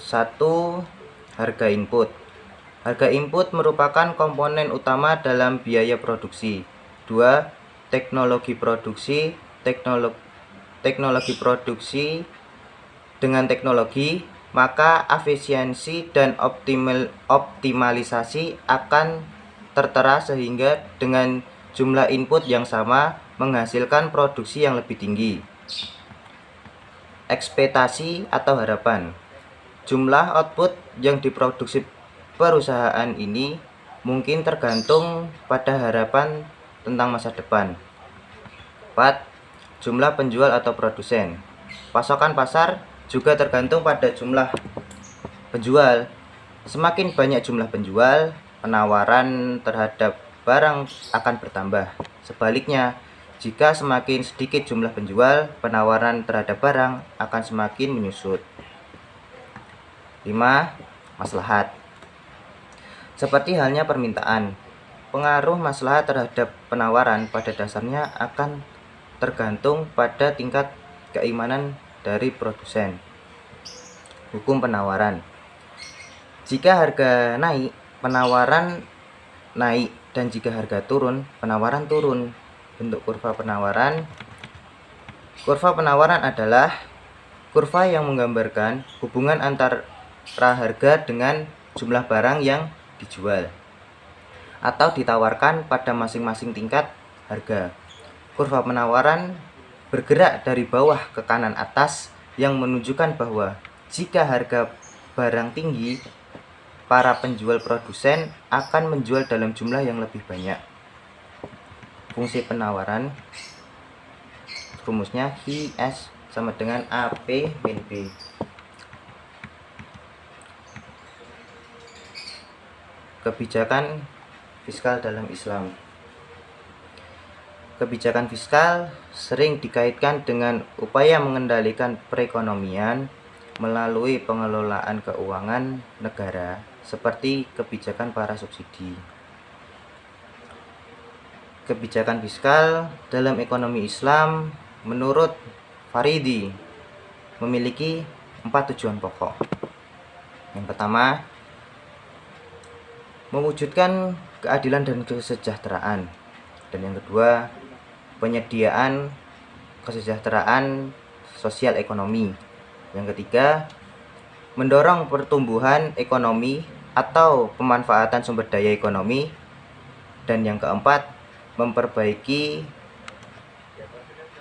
1. Harga input. Harga input merupakan komponen utama dalam biaya produksi. 2. Teknologi produksi. Teknologi produksi dengan teknologi, maka efisiensi dan optimalisasi akan tertera sehingga dengan jumlah input yang sama menghasilkan produksi yang lebih tinggi. Ekspektasi atau harapan. Jumlah output yang diproduksi perusahaan ini mungkin tergantung pada harapan tentang masa depan. 4. Jumlah penjual atau produsen. Pasokan pasar juga tergantung pada jumlah penjual. Semakin banyak jumlah penjual, penawaran terhadap barang akan bertambah. Sebaliknya, jika semakin sedikit jumlah penjual, penawaran terhadap barang akan semakin menyusut. 5. Maslahat. Seperti halnya permintaan, pengaruh maslahat terhadap penawaran pada dasarnya akan tergantung pada tingkat keimanan dari produsen. Hukum penawaran. Jika harga naik, penawaran naik, dan jika harga turun, penawaran turun. Bentuk kurva penawaran. Kurva penawaran adalah kurva yang menggambarkan hubungan antara harga dengan jumlah barang yang dijual atau ditawarkan pada masing-masing tingkat harga. Kurva penawaran bergerak dari bawah ke kanan atas yang menunjukkan bahwa jika harga barang tinggi, para penjual produsen akan menjual dalam jumlah yang lebih banyak. Fungsi penawaran, rumusnya IS sama dengan AP min B. Kebijakan fiskal dalam Islam. Kebijakan fiskal sering dikaitkan dengan upaya mengendalikan perekonomian melalui pengelolaan keuangan negara seperti kebijakan para subsidi. Kebijakan fiskal dalam ekonomi Islam menurut Faridi memiliki 4 tujuan pokok. Yang pertama, mewujudkan keadilan dan kesejahteraan. Dan yang kedua, penyediaan kesejahteraan sosial ekonomi. Yang ketiga, mendorong pertumbuhan ekonomi atau pemanfaatan sumber daya ekonomi. Dan yang keempat, memperbaiki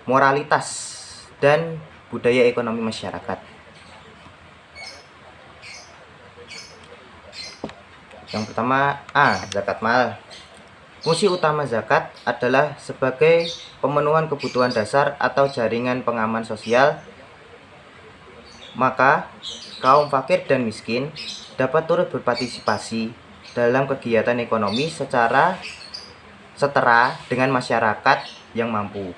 moralitas dan budaya ekonomi masyarakat. Yang pertama, A. Zakat mal. Fungsi utama zakat adalah sebagai pemenuhan kebutuhan dasar atau jaringan pengaman sosial. Maka, kaum fakir dan miskin dapat turut berpartisipasi dalam kegiatan ekonomi secara setara dengan masyarakat yang mampu.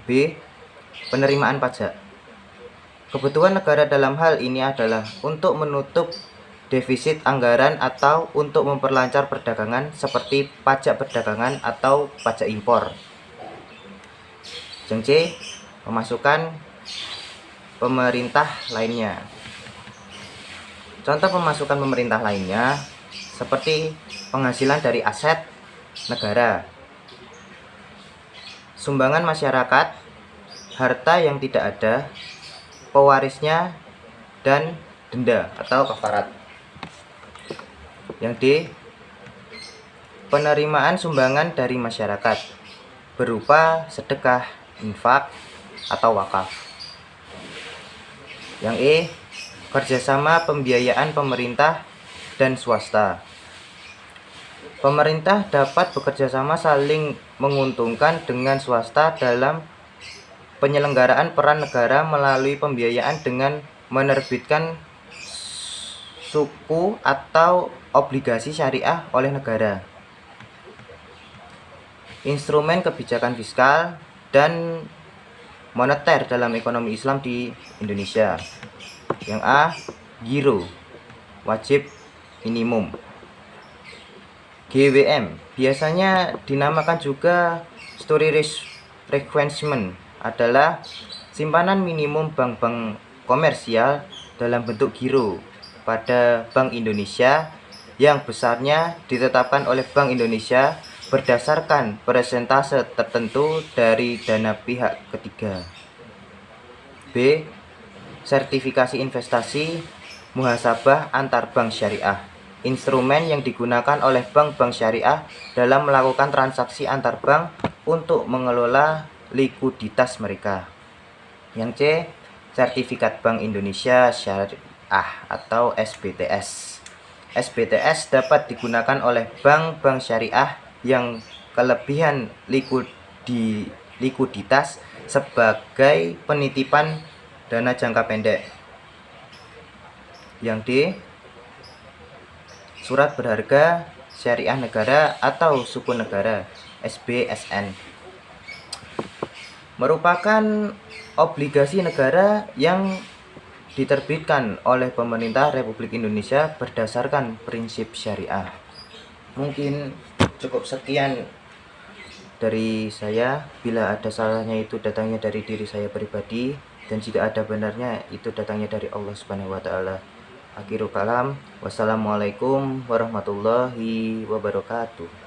B. Penerimaan pajak. Kebutuhan negara dalam hal ini adalah untuk menutup defisit anggaran atau untuk memperlancar perdagangan seperti pajak perdagangan atau pajak impor. Yang C. Pemasukan pemerintah lainnya. Contoh pemasukan pemerintah lainnya seperti penghasilan dari aset negara, sumbangan masyarakat, harta yang tidak ada, pewarisnya, dan denda atau kafarat. Yang D. Penerimaan sumbangan dari masyarakat berupa sedekah, infak, atau wakaf. Yang E. Kerjasama pembiayaan pemerintah dan swasta. Pemerintah dapat bekerjasama saling menguntungkan dengan swasta dalam penyelenggaraan peran negara melalui pembiayaan dengan menerbitkan suku atau obligasi syariah oleh negara. Instrumen kebijakan fiskal dan moneter dalam ekonomi Islam di Indonesia. Yang A. Giro, wajib minimum. GWM biasanya dinamakan juga storage requirement, adalah simpanan minimum bank-bank komersial dalam bentuk giro pada Bank Indonesia yang besarnya ditetapkan oleh Bank Indonesia berdasarkan persentase tertentu dari dana pihak ketiga. B. Sertifikasi investasi muhasabah antar bank syariah. Instrumen yang digunakan oleh bank-bank syariah dalam melakukan transaksi antar bank untuk mengelola likuiditas mereka. Yang C. Sertifikat Bank Indonesia Syariah atau SBTS. SBTS dapat digunakan oleh bank-bank syariah yang kelebihan likuiditas sebagai penitipan dana jangka pendek. Yang D. Surat berharga syariah negara atau suku negara SBSN merupakan obligasi negara yang diterbitkan oleh pemerintah Republik Indonesia berdasarkan prinsip syariah. Mungkin cukup sekian dari saya. Bila ada salahnya itu datangnya dari diri saya pribadi, dan jika ada benarnya itu datangnya dari Allah Subhanahu wa taala. Akhirul kalam, wassalamualaikum warahmatullahi wabarakatuh.